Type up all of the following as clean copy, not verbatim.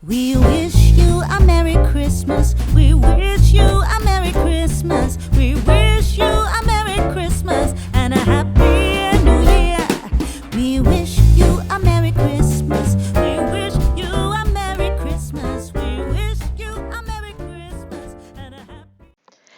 We wish you a Merry Christmas. We wish you a Merry Christmas. We wish you a Merry Christmas and a Happy New Year. We wish you a Merry Christmas. We wish you a Merry Christmas. We wish you a Merry Christmas and a Happy.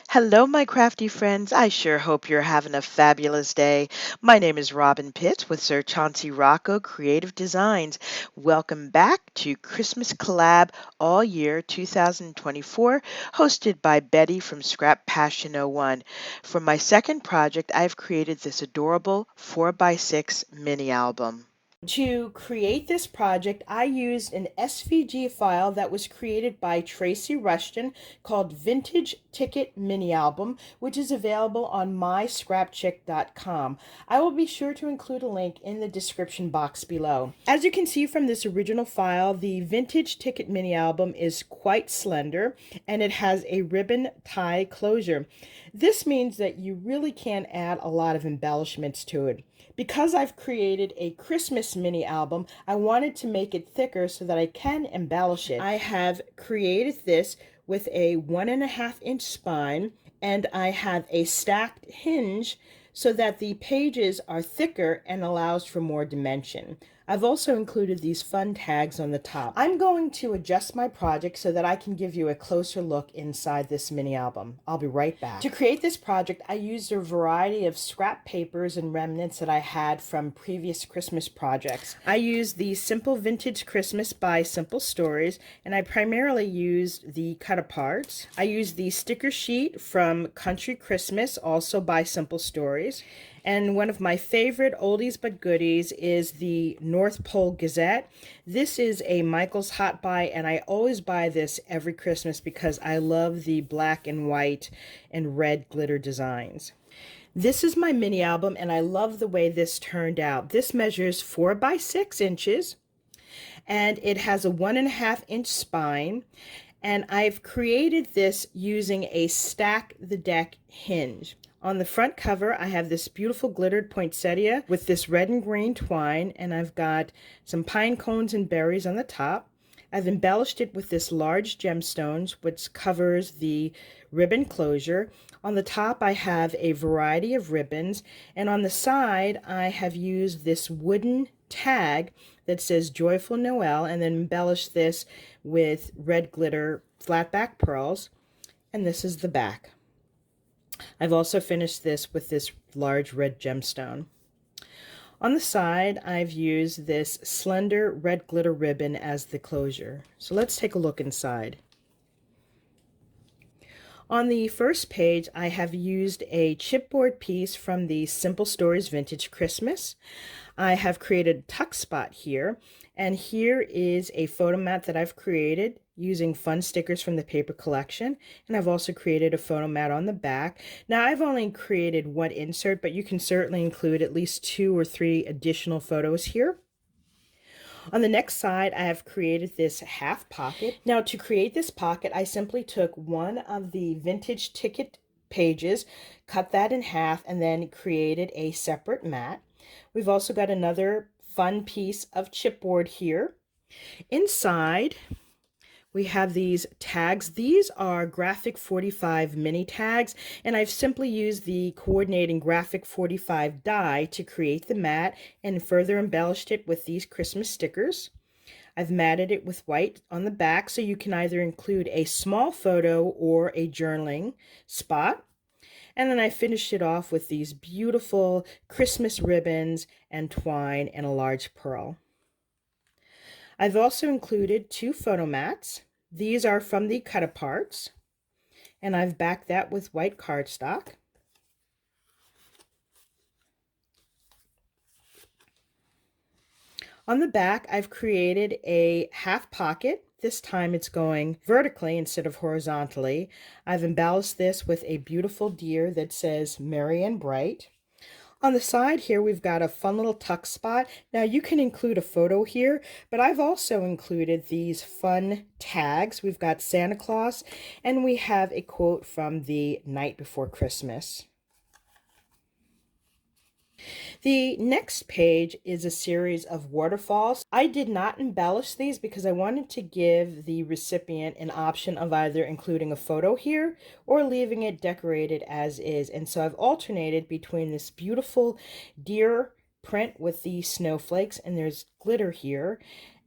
Hello, my crafty friends. I sure hope you're having a fabulous day. My name is Robyn Pitts with Sir Chauncey Rocco Creative Designs. Welcome back to Christmas Collab All Year 2024, hosted by Betty from Scrap Passion 01. For my second project, I've created this adorable 4x6 mini album. To create this project, I used an SVG file that was created by Tracy Rushton called Vintage Ticket Mini Album, which is available on myscrapchick.com. I will be sure to include a link in the description box below. As you can see from this original file, the Vintage Ticket Mini Album is quite slender and it has a ribbon tie closure. This means that you really can add a lot of embellishments to it. Because I've created a Christmas mini album, I wanted to make it thicker so that I can embellish it. I have created this with a 1.5-inch spine, and I have a stacked hinge so that the pages are thicker and allows for more dimension. I've also included these fun tags on the top. I'm going to adjust my project so that I can give you a closer look inside this mini album. I'll be right back. To create this project, I used a variety of scrap papers and remnants that I had from previous Christmas projects. I used the Simple Vintage Christmas by Simple Stories, and I primarily used the cut-aparts. I used the sticker sheet from Country Christmas, also by Simple Stories. And one of my favorite oldies but goodies is the North Pole Gazette. This is a Michael's Hot Buy, and I always buy this every Christmas because I love the black and white and red glitter designs. This is my mini album, and I love the way this turned out. This measures 4 by 6 inches, and it has a 1.5-inch spine. And I've created this using a stack the deck hinge. On the front cover, I have this beautiful glittered poinsettia with this red and green twine, and I've got some pine cones and berries on the top. I've embellished it with this large gemstones, which covers the ribbon closure. On the top, I have a variety of ribbons, and on the side, I have used this wooden tag that says Joyful Noel, and then embellished this with red glitter flat back pearls, and this is the back. I've also finished this with this large red gemstone. On the side, I've used this slender red glitter ribbon as the closure. So let's take a look inside. On the first page, I have used a chipboard piece from the Simple Stories Vintage Christmas. I have created a tuck spot here, and here is a photo mat that I've created using fun stickers from the paper collection, and I've also created a photo mat on the back. Now, I've only created one insert, but you can certainly include at least 2 or 3 additional photos here. On the next side, I have created this half pocket. Now, to create this pocket, I simply took one of the vintage ticket pages, cut that in half, and then created a separate mat. We've also got another fun piece of chipboard here. Inside, we have these tags. These are Graphic 45 mini tags, and I've simply used the coordinating Graphic 45 die to create the mat and further embellished it with these Christmas stickers. I've matted it with white on the back so you can either include a small photo or a journaling spot. And then I finished it off with these beautiful Christmas ribbons and twine and a large pearl. I've also included 2 photo mats. These are from the cut-aparts, and I've backed that with white cardstock. On the back, I've created a half pocket. This time it's going vertically instead of horizontally. I've embellished this with a beautiful deer that says Merry and Bright. On the side here, we've got a fun little tuck spot. Now, you can include a photo here, but I've also included these fun tags. We've got Santa Claus, and we have a quote from The Night Before Christmas. The next page is a series of waterfalls. I did not embellish these because I wanted to give the recipient an option of either including a photo here or leaving it decorated as is. And so I've alternated between this beautiful deer print with the snowflakes, and there's glitter here,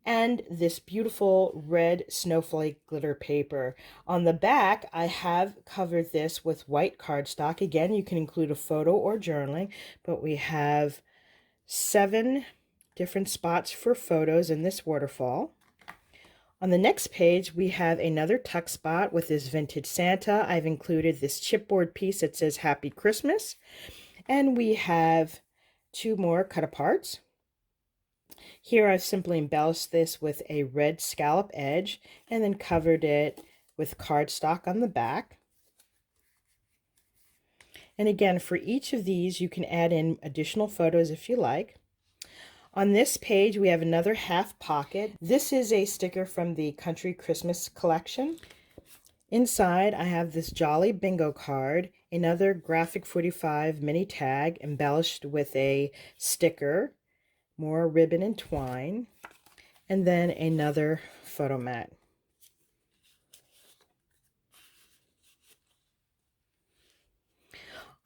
and this beautiful red snowflake glitter paper. On the back, I have covered this with white cardstock. Again, you can include a photo or journaling, but we have 7 different spots for photos in this waterfall. On the next page, we have another tuck spot with this vintage Santa. I've included this chipboard piece that says Happy Christmas, and we have 2 more cut aparts. Here I've simply embellished this with a red scallop edge and then covered it with cardstock on the back. And again, for each of these, you can add in additional photos if you like. On this page, we have another half pocket. This is a sticker from the Country Christmas collection. Inside, I have this Jolly Bingo card, another Graphic 45 mini tag embellished with a sticker, more ribbon and twine, and then another photo mat.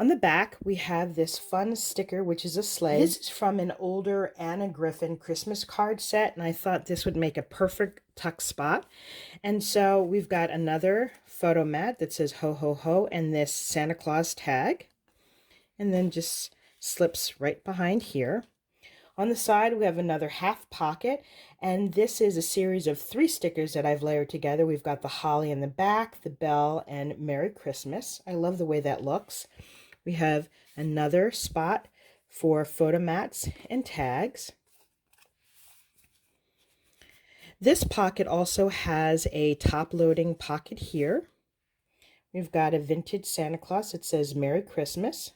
On the back, we have this fun sticker, which is a sleigh. This is from an older Anna Griffin Christmas card set, and I thought this would make a perfect tuck spot. And so we've got another photo mat that says ho ho ho and this Santa Claus tag, and then just slips right behind here. On the side, we have another half pocket, and this is a series of 3 stickers that I've layered together. We've got the holly in the back, the bell, and Merry Christmas. I love the way that looks. We have another spot for photo mats and tags. This pocket also has a top-loading pocket here. We've got a vintage Santa Claus that says Merry Christmas.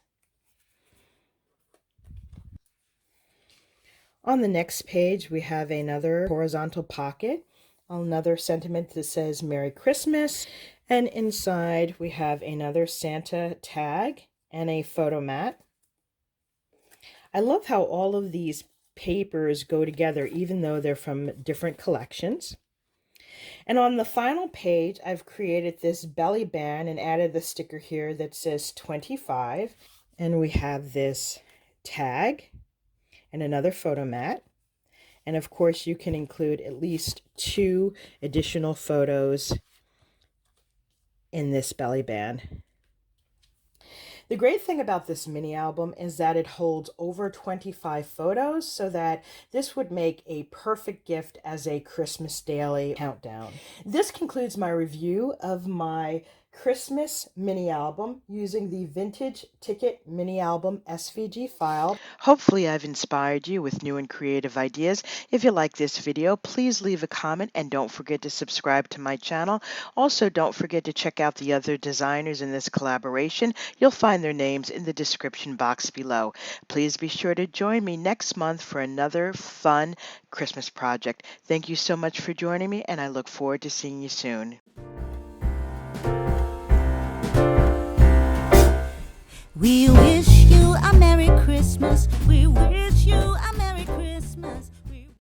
On the next page, we have another horizontal pocket, another sentiment that says Merry Christmas, and inside we have another Santa tag and a photo mat. I love how all of these papers go together, even though they're from different collections. And on the final page, I've created this belly band and added the sticker here that says 25. And we have this tag and another photo mat. And of course, you can include at least 2 additional photos in this belly band. The great thing about this mini album is that it holds over 25 photos, so that this would make a perfect gift as a Christmas daily countdown. This concludes my review of my Christmas mini album using the Vintage Ticket mini album SVG file. Hopefully I've inspired you with new and creative ideas. If you like this video, please leave a comment and don't forget to subscribe to my channel. Also, don't forget to check out the other designers in this collaboration. You'll find their names in the description box below. Please be sure to join me next month for another fun Christmas project. Thank you so much for joining me, and I look forward to seeing you soon. We wish you a Merry Christmas. We wish you a